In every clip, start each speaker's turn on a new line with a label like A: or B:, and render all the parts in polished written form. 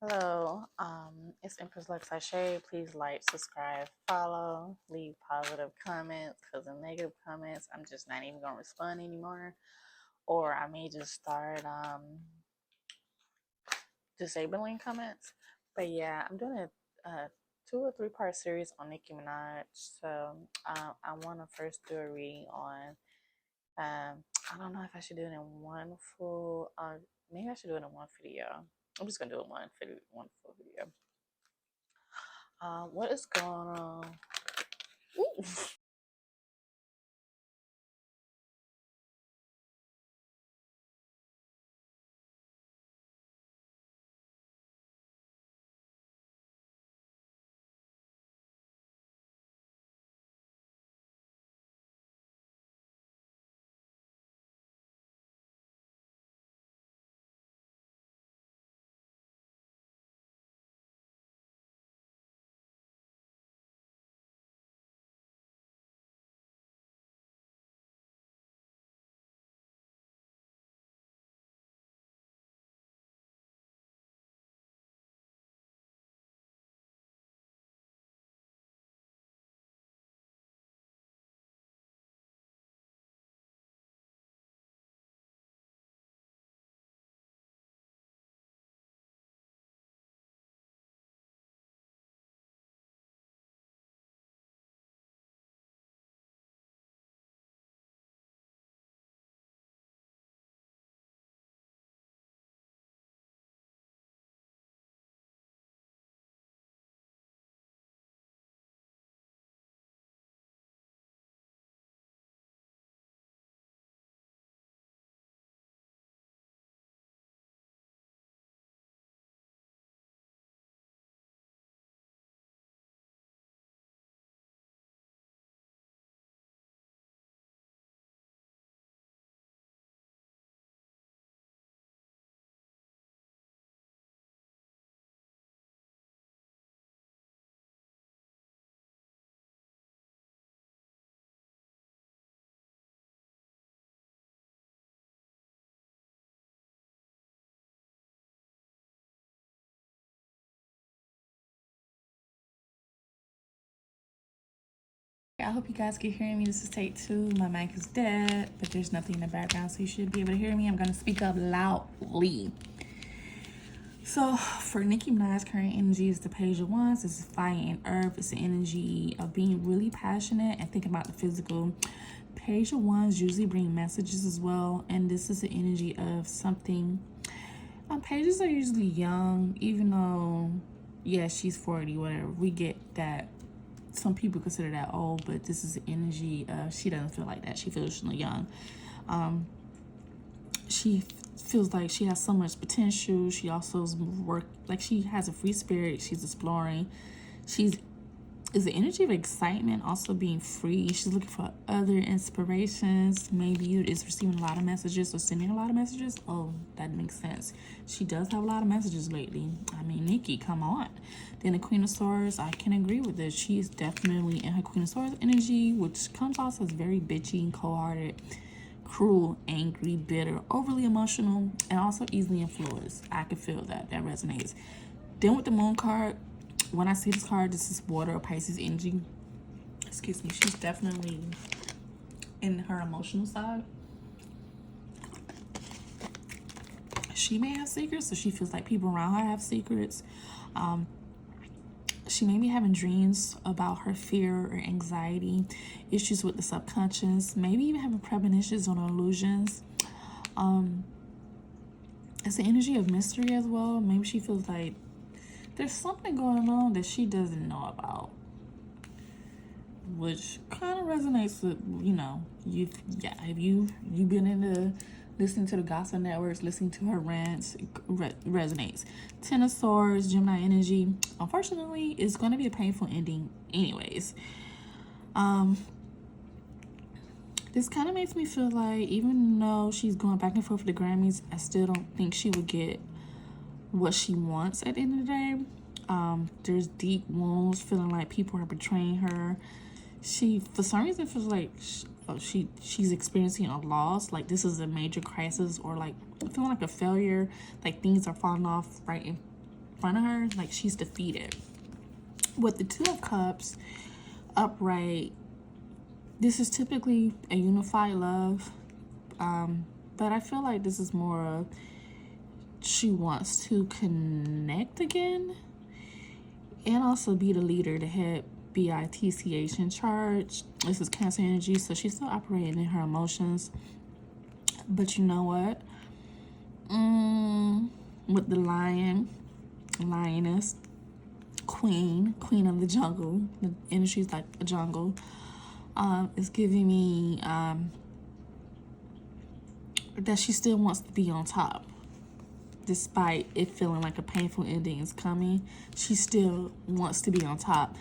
A: Hello, it's Empress LuxAse. Please like, subscribe, follow, leave positive comments because the negative comments I'm just not even gonna respond anymore, or I may just start disabling comments. But yeah, I'm doing a 2 or 3 part series on Nicki Minaj. So I want to first do a reading on. I don't know if I should do it in one full. Maybe I should do it in one video. I'm just gonna do it one full video. What is going on? Ooh.
B: I hope you guys can hear me. This is take 2. My mic is dead, but there's nothing in the background, so you should be able to hear me. I'm going to speak up loudly. So for Nicki Minaj, current energy is the Page of Wands. This is fire and earth. It's the energy of being really passionate and thinking about the physical. Page of Wands usually bring messages as well, and this is the energy of something. Pages are usually young, even though, yeah, she's 40, whatever. We get that. Some people consider that old, but this is the energy of she doesn't feel like that. She feels young. She feels like she has so much potential. She also like she has a free spirit. She's exploring. She's is the energy of excitement, also being free. She's looking for other inspirations. Maybe you is receiving a lot of messages or sending a lot of messages. Oh, that makes sense. She does have a lot of messages lately. I mean, Nicki, come on. Then the Queen of Swords, I can agree with this. She is definitely in her Queen of Swords energy, which comes off as very bitchy and cold-hearted, cruel, angry, bitter, overly emotional, and also easily influenced. I can feel that. That resonates. Then with the Moon card, when I see this card, this is water or Pisces energy. Excuse me. She's definitely in her emotional side. She may have secrets, so she feels like people around her have secrets. She may be having dreams about her fear or anxiety, issues with the subconscious, maybe even having premonitions or illusions. It's the energy of mystery as well. Maybe she feels like there's something going on that she doesn't know about, which kind of resonates with, have you been into listening to the gossip networks, listening to her rants, resonates. Ten of Swords, Gemini energy. Unfortunately, it's going to be a painful ending anyways. This kind of makes me feel like even though she's going back and forth with the Grammys, I still don't think she would get what she wants at the end of the day. There's deep wounds, feeling like people are betraying her. She, for some reason, feels like she's experiencing a loss. Like this is a major crisis, or like feeling like a failure. Like things are falling off right front of her, like she's defeated. With the Two of Cups upright, this is typically a unified love, but I feel like this is more of she wants to connect again and also be the leader, the head, bitch in charge. This is Cancer energy, so she's still operating in her emotions. But you know what? With the lioness, queen of the jungle, the energy's like a jungle. It's giving me that she still wants to be on top. Despite it feeling like a painful ending is coming, she still wants to be on top.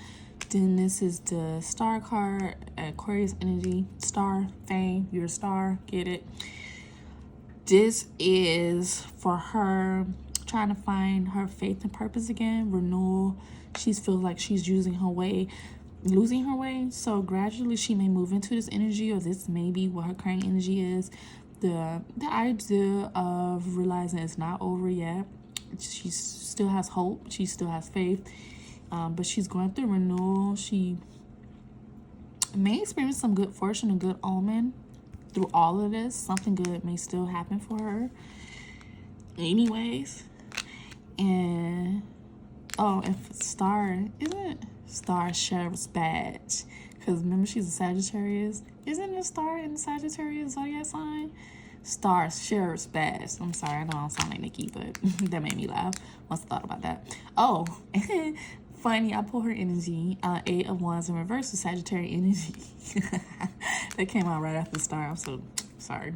B: Then this is the star card, Aquarius energy, star, fame, you're a star, get it? This is for her trying to find her faith and purpose again, renewal. She feels like she's losing her way. So gradually she may move into this energy, or this may be what her current energy is. The idea of realizing it's not over yet. She still has hope. She still has faith. But she's going through renewal. She may experience some good fortune, a good omen through all of this. Something good may still happen for her anyways. And and star, isn't star sheriff's badge? Because remember, she's a Sagittarius. Isn't a star in the Sagittarius zodiac sign? Star sheriff's badge. I'm sorry, I know I don't sound like Nicki, but that made me laugh. Must have thought about that. Oh, funny, I pulled her energy. 8 of Wands in reverse with Sagittarius energy. That came out right after the star. I'm so sorry.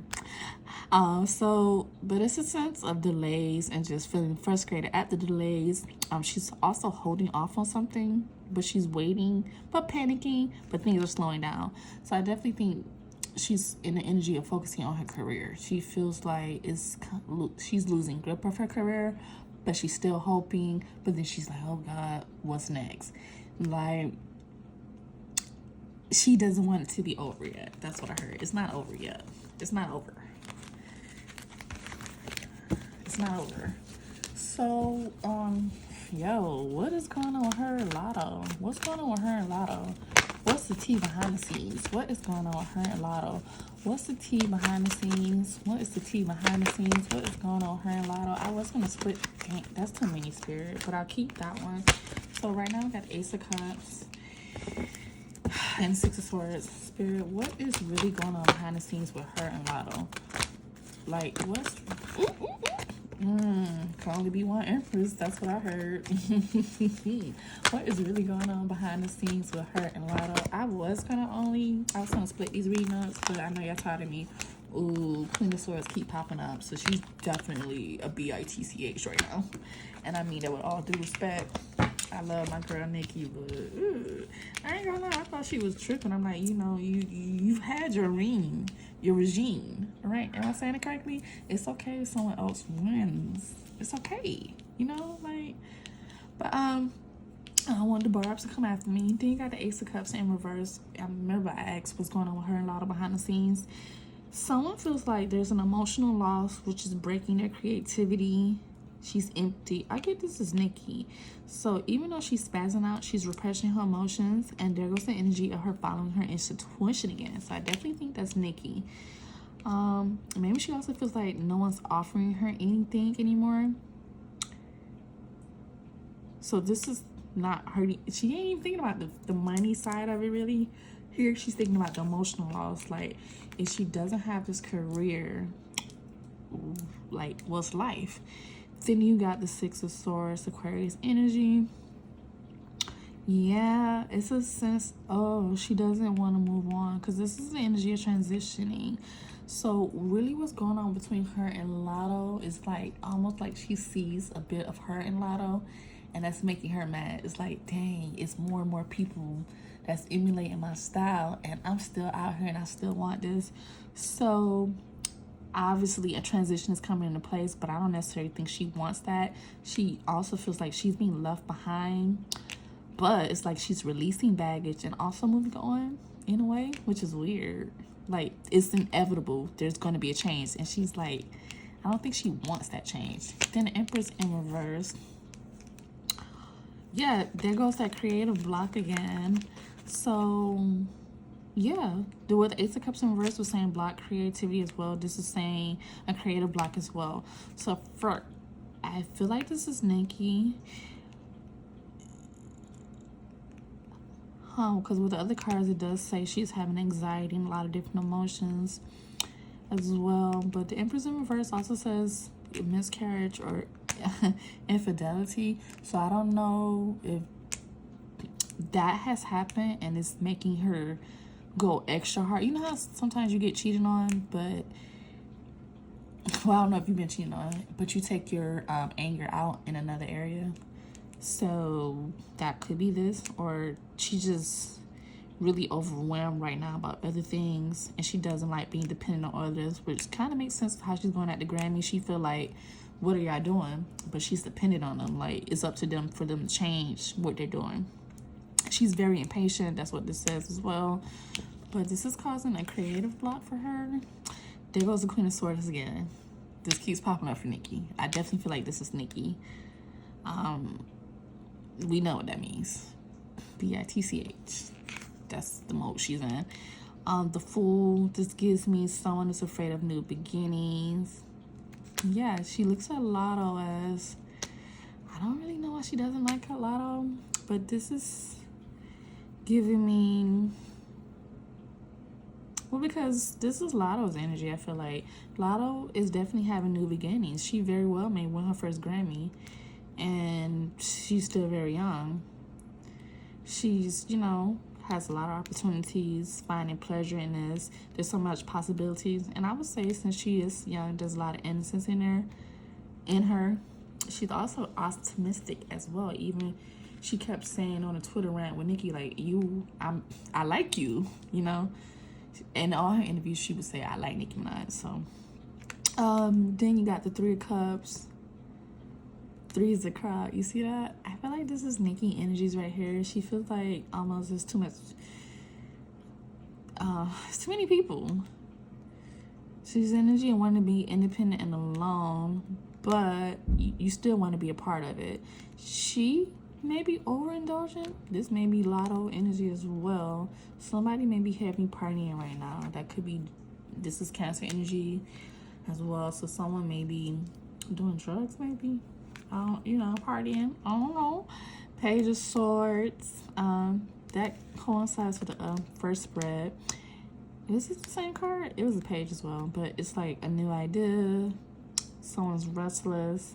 B: But it's a sense of delays and just feeling frustrated at the delays. She's also holding off on something, but she's waiting, but panicking, but things are slowing down. So I definitely think she's in the energy of focusing on her career. She feels like she's losing grip of her career, but she's still hoping. But then she's like, oh God, what's next? Like, she doesn't want it to be over yet. That's what I heard. It's not over yet. It's not over. It's not over. So, what is going on with her and Latto? What's going on with her and Latto? What's the tea behind the scenes? What is going on with her and Latto? What's the tea behind the scenes? What is the tea behind the scenes? What is going on with her and Latto? I was going to split. Dang, that's too many, Spirit, but I'll keep that one. So right now I got Ace of Cups and 6 of Swords. Spirit, what is really going on behind the scenes with her and Latto? Like, what's... Can only be one Empress. That's what I heard. What is really going on behind the scenes with her and Latto? I was gonna split these reading ups, but I know y'all tired of me. Ooh, Queen of Swords keep popping up, so she's definitely a bitch right now, and I mean that with all due respect. I love my girl Nicki, but I ain't gonna lie, I thought she was tripping. I'm like, you've had your regime, right? Am I saying it correctly? It's okay if someone else wins. It's okay, but I don't want the barbs to come after me. Then you got the Ace of Cups in reverse. I remember I asked what's going on with her and Latto behind the scenes. Someone feels like there's an emotional loss, which is breaking their creativity. She's empty. I get this is Nicki. So even though she's spazzing out, she's repressing her emotions, and there goes the energy of her following her intuition again. So I definitely think that's Nicki. Maybe she also feels like no one's offering her anything anymore. So this is not her. She ain't even thinking about the money side of it really. Here she's thinking about the emotional loss. Like, if she doesn't have this career, like, what's life? Then you got the 6 of Swords, Aquarius energy. Yeah, it's a sense, she doesn't want to move on, because this is the energy of transitioning. So really what's going on between her and Latto is like almost like she sees a bit of her in Latto, and that's making her mad. It's like, dang, it's more and more people that's emulating my style, and I'm still out here and I still want this. So obviously a transition is coming into place, but I don't necessarily think she wants that. She also feels like she's being left behind, but it's like she's releasing baggage and also moving on in a way, which is weird. Like, it's inevitable, there's going to be a change, and she's like, I don't think she wants that change. Then the Empress in reverse. yeah, there goes that creative block again. So yeah, the with Ace of Cups in reverse was saying block creativity as well. This is saying a creative block as well. So for, I feel like this is Nicki. Because with the other cards, it does say she's having anxiety and a lot of different emotions as well. But the Empress in reverse also says miscarriage or infidelity. So I don't know if that has happened and it's making her go extra hard. You know how sometimes you get cheated on, but well, I don't know if you've been cheated on, but you take your anger out in another area. So that could be this, or she just really overwhelmed right now about other things, and she doesn't like being dependent on others, which kind of makes sense how she's going at the Grammy. She feel like, what are y'all doing? But she's dependent on them. Like, it's up to them for them to change what they're doing. She's very impatient. That's what this says as well. But this is causing a creative block for her. There goes the Queen of Swords again. This keeps popping up for Nicki. I definitely feel like this is Nicki. We know what that means. BITCH. That's the mode she's in. The Fool. This gives me someone who's afraid of new beginnings. Yeah, she looks at Latto as, I don't really know why she doesn't like Latto, but this is giving me, well, because this is Latto's energy. I feel like Latto is definitely having new beginnings. She very well may win her first Grammy, and she's still very young. She's, you know, has a lot of opportunities, finding pleasure in this. There's so much possibilities, and I would say since she is young, there's a lot of innocence in her. She's also optimistic as well. Even she kept saying on a Twitter rant with Nicki, like, I like you, you know. In all her interviews, she would say, I like Nicki Minaj. So, then you got the Three of Cups. Three is the crowd. You see that? I feel like this is Nicki energies right here. She feels like almost there's too much. It's too many people. She's energy and wanting to be independent and alone, but you still want to be a part of it. She may be overindulgent. This may be Latto energy as well. Somebody may be having partying right now. That could be, this is Cancer energy as well. So someone may be doing drugs, maybe. You know, partying. I don't know. Page of Swords. That coincides with the first spread. Is it the same card? It was a page as well, but it's like a new idea. Someone's restless.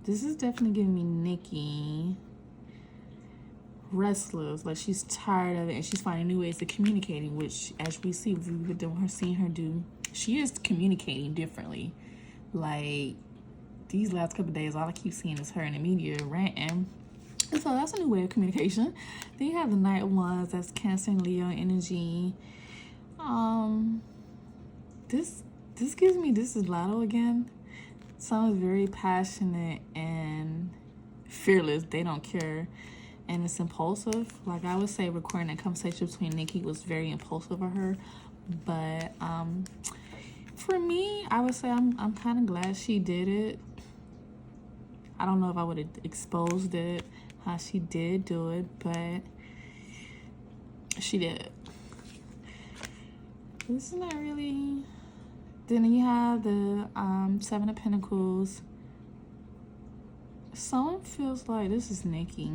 B: This is definitely giving me Nicki. Restless, like she's tired of it and she's finding new ways of communicating, which as we see with her seeing her do, she is communicating differently. Like these last couple of days, all I keep seeing is her in the media ranting. And so that's a new way of communication. Then you have the Night Ones, that's Cancer and Leo energy. This gives me, this is Latto again. Someone's very passionate and fearless. They don't care. And it's impulsive. Like I would say recording that conversation between Nicki was very impulsive of her. But for me, I would say I'm kind of glad she did it. I don't know if I would have exposed it how she did do it, but she did. This is not really. Then you have the Seven of Pentacles. Someone feels like this is Nicki.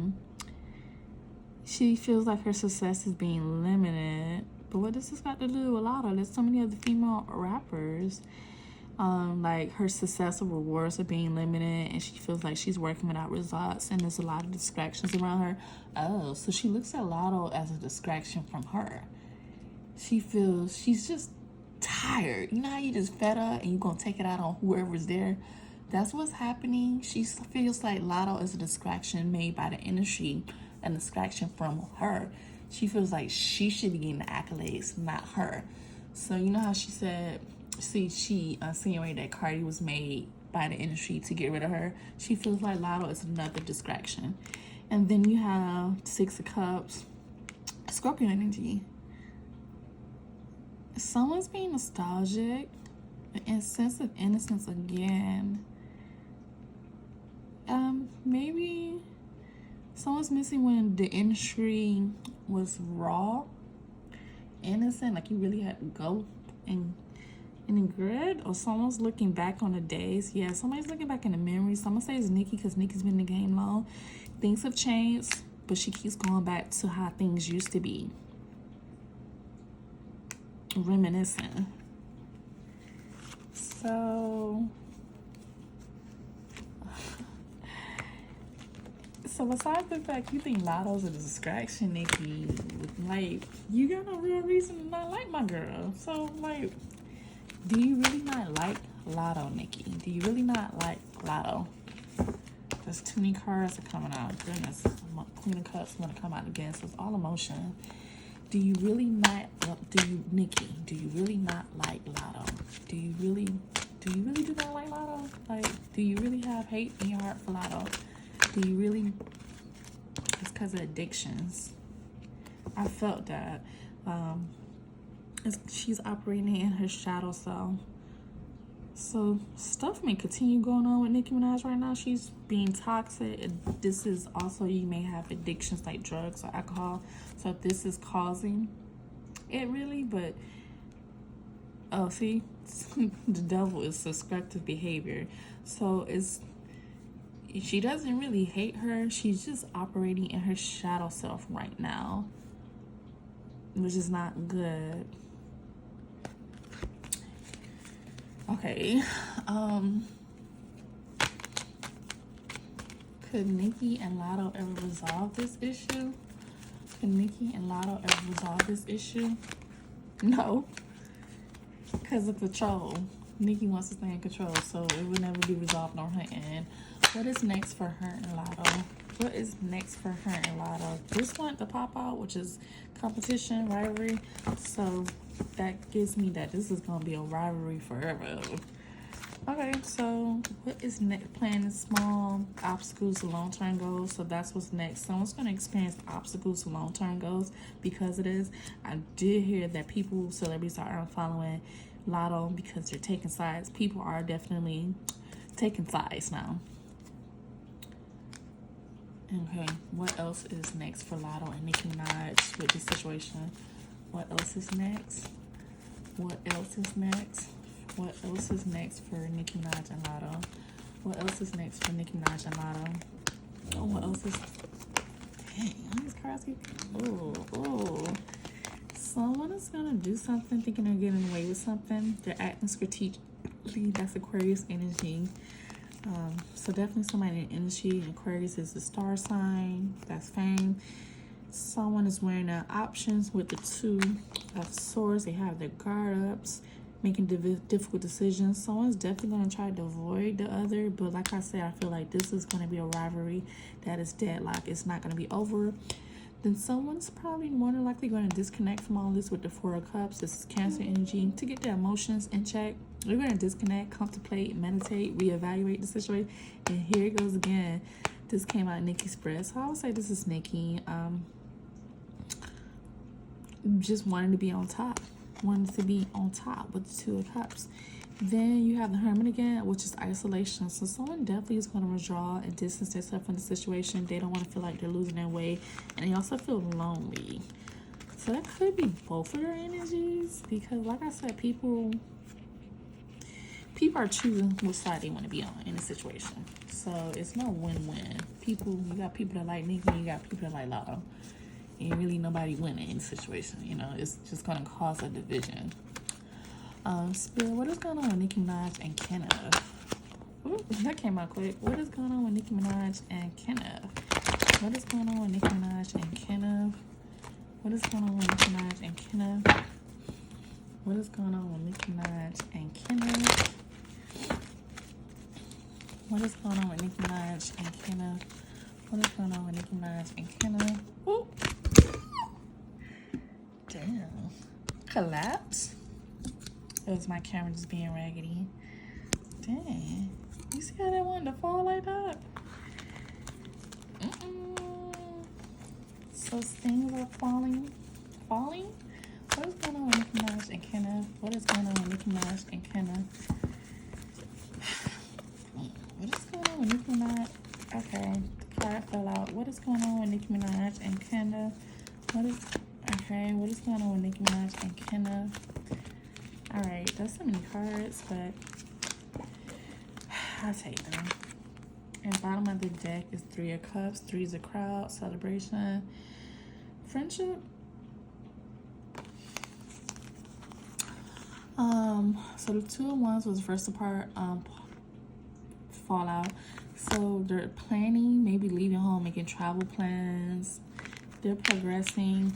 B: She feels like her success is being limited. But what does this got to do with Latto? There's so many other female rappers. Like her success or rewards are being limited, and she feels like she's working without results, and there's a lot of distractions around her. Oh, so she looks at Latto as a distraction from her. She feels she's just tired. You know how you just fed up and you're gonna take it out on whoever's there? That's what's happening. She feels like Latto is a distraction made by the industry, a distraction from her. She feels like she should be getting the accolades, not her. So you know how she said, she insinuated that Cardi was made by the industry to get rid of her. She feels like Latto is another distraction. And then you have Six of Cups, Scorpio energy. Someone's being nostalgic, and sense of innocence again. Maybe Someone's missing when the industry was raw, innocent, like you really had to go and regret, or someone's looking back on the days. Yeah, somebody's looking back in the memories. Someone says Nicki because Nicki's been in the game long. Things have changed, but she keeps going back to how things used to be. Reminiscing. So besides the fact you think Latto's a distraction, Nicki, like, you got no real reason to not like my girl. So, like, do you really not like Latto, Nicki? Do you really not like Latto? There's too many cards are coming out. Goodness, Queen of Cups want to come out again, so it's all emotion. Do you really not, Nicki, do you really not like Latto? Do you really do not like Latto? Like, do you really have hate in your heart for Latto? Do you really? It's because of addictions. I felt that. She's operating in her shadow self. So stuff may continue going on with Nicki Minaj right now. She's being toxic. This is also, you may have addictions like drugs or alcohol. So this is causing it really, but oh, see, the devil is subscriptive behavior. So she doesn't really hate her. She's just operating in her shadow self right now, which is not good. Okay, could Nicki and Latto ever resolve this issue? Could Nicki and Latto ever resolve this issue? No, because of control. Nicki wants to stay in control, so it will never be resolved on her end. What is next for her and Latto? What is next for her and Latto? This one to pop out, which is competition, rivalry. So that gives me that this is going to be a rivalry forever. Okay, so what is next? Planning small obstacles to long-term goals. So that's what's next. Someone's going to experience obstacles to long-term goals because of this. I did hear that celebrities are unfollowing Latto because they're taking sides. People are definitely taking sides now. Okay, what else is next for Latto and Nicki Minaj with this situation? What else is next? What else is next? What else is next for Nicki Minaj and Latto? What else is next for Nicki Minaj and Latto? Oh, what else is... Dang, these cards keep... Oh. Someone is going to do something thinking they're getting away with something. They're acting strategically. That's Aquarius energy. So definitely somebody in the industry. Aquarius is the star sign. That's fame. Someone is wearing their options with the Two of Swords. They have their guard ups, making difficult decisions. Someone's definitely going to try to avoid the other. But like I said, I feel like this is going to be a rivalry that is deadlocked. It's not going to be over. Then someone's probably more than likely going to disconnect from all this with the Four of Cups. This is Cancer energy. To get their emotions in check, we're going to disconnect, contemplate, meditate, reevaluate the situation. And here it goes again. This came out Nicki spread. So I would say this is Nicki. Just wanting to be on top. Wanted to be on top with the Two of Cups. Then you have the Hermit again, which is isolation. So someone definitely is going to withdraw and distance themselves from the situation. They don't want to feel like they're losing their way. And they also feel lonely. So that could be both of their energies. Because like I said, people are choosing which side they want to be on in the situation. So it's no win-win. You got people that like Nicki, you got people that like Latto. Ain't really nobody winning in the situation. You know, it's just going to cause a division. Spirit, what is going on with Nicki Minaj and Kenneth? Ooh, that came out quick. What is going on with Nicki Minaj and Kenneth? What is going on with Nicki Minaj and Kenneth? What is going on with Nicki Minaj and Kenneth? What is going on with Nicki Minaj and Kenneth? What is going on with Nicki Minaj and Kenneth? What is going on with Nicki Minaj and Kenneth? Ooh. Damn. Collapse? It was my camera just being raggedy. Dang. You see how that wanted to fall like that? So things are falling? Falling? What is going on with Nicki Minaj and Kenneth? What is going on with Nicki Minaj and Kenneth? What is going on with Nicki Minaj? Okay, the card fell out. What is is going on with Nicki Minaj and Kenneth? What is going on with Nicki Minaj and Kenneth? Alright, that's so many cards, but I'll take them. And bottom of the deck is 3 of Cups. 3 is a crowd, celebration, friendship. So the 2 of Wands was first apart, fallout. So they're planning, maybe leaving home, making travel plans. They're progressing.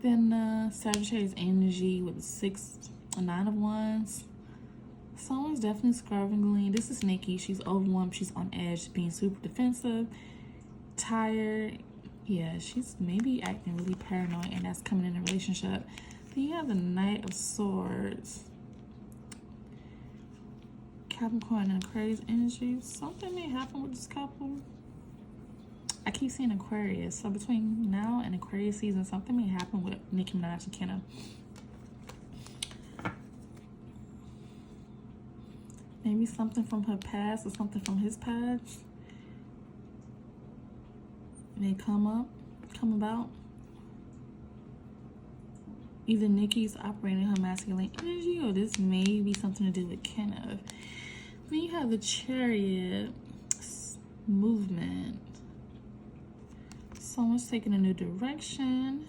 B: Then Sagittarius energy with the 9 of Wands. Someone's definitely struggling. This is Nicki. She's overwhelmed. She's on edge, being super defensive, tired. Yeah, she's maybe acting really paranoid, and that's coming in a relationship. Then you have the Knight of Swords. Capricorn and Aquarius energy. Something may happen with this couple. I keep seeing Aquarius. So between now and Aquarius season, something may happen with Nicki Minaj and Kenneth. Maybe something from her past or something from his past may come about. Either Nicki's operating her masculine energy, or this may be something to do with Kenneth. Then you have the Chariot movement. Someone's taking a new direction.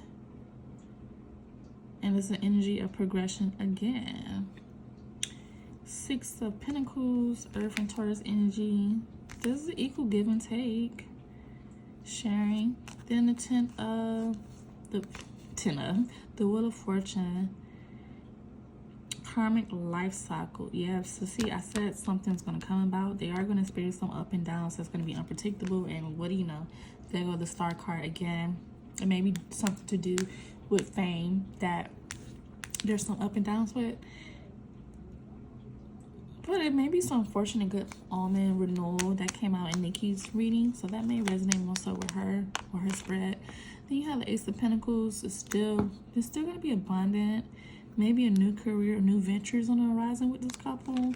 B: And it's an energy of progression again. 6 of Pentacles, Earth and Taurus energy. This is equal give and take. Sharing. Then the 10 of the Wheel of Fortune. Karmic life cycle. Yeah, so see, I said something's going to come about. They are going to experience some up and downs. So it's going to be unpredictable. And what do you know? There go the Star card again. It may be something to do with fame that there's some up and downs with. But it may be some fortunate good omen renewal that came out in Nicki's reading. So that may resonate more so with her or her spread. Then you have the Ace of Pentacles. It's still going to be abundant. Maybe a new career, new ventures on the horizon with this couple.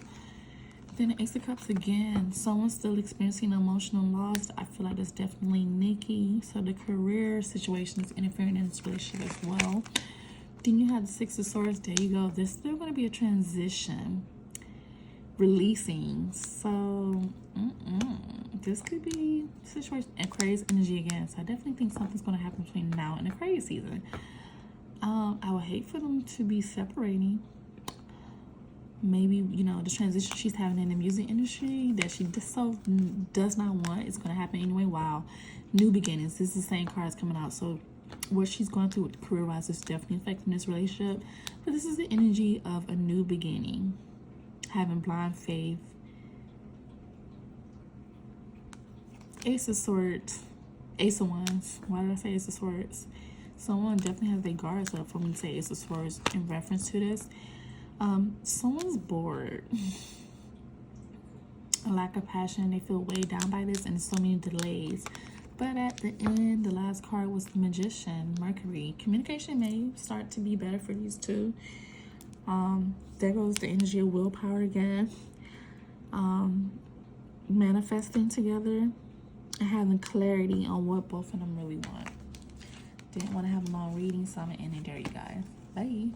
B: Then the Ace of Cups again. Someone's still experiencing emotional loss. I feel like that's definitely Nicki. So the career situation is interfering in this relationship as well. Then you have the 6 of Swords. There you go. There's still going to be a transition. Releasing. So this could be a situation. Aquarius energy again. So I definitely think something's going to happen between now and Aquarius season. I would hate for them to be separating. Maybe, you know, the transition she's having in the music industry that she does not want is going to happen anyway. Wow. New beginnings. This is the same cards coming out. So what she's going through career-wise is definitely affecting this relationship. But this is the energy of a new beginning. Having blind faith. Ace of Swords. Ace of Wands. Why did I say Ace of Swords? Someone definitely has their guards up for me to say Ace of Swords in reference to this. Someone's bored. A lack of passion. They feel weighed down by this, and so many delays. But at the end, the last card was the Magician, Mercury. Communication may start to be better for these two. There goes the energy of willpower again. Manifesting together and having clarity on what both of them really want. Didn't want to have them on reading, so I'm going to end it there, you guys. Bye.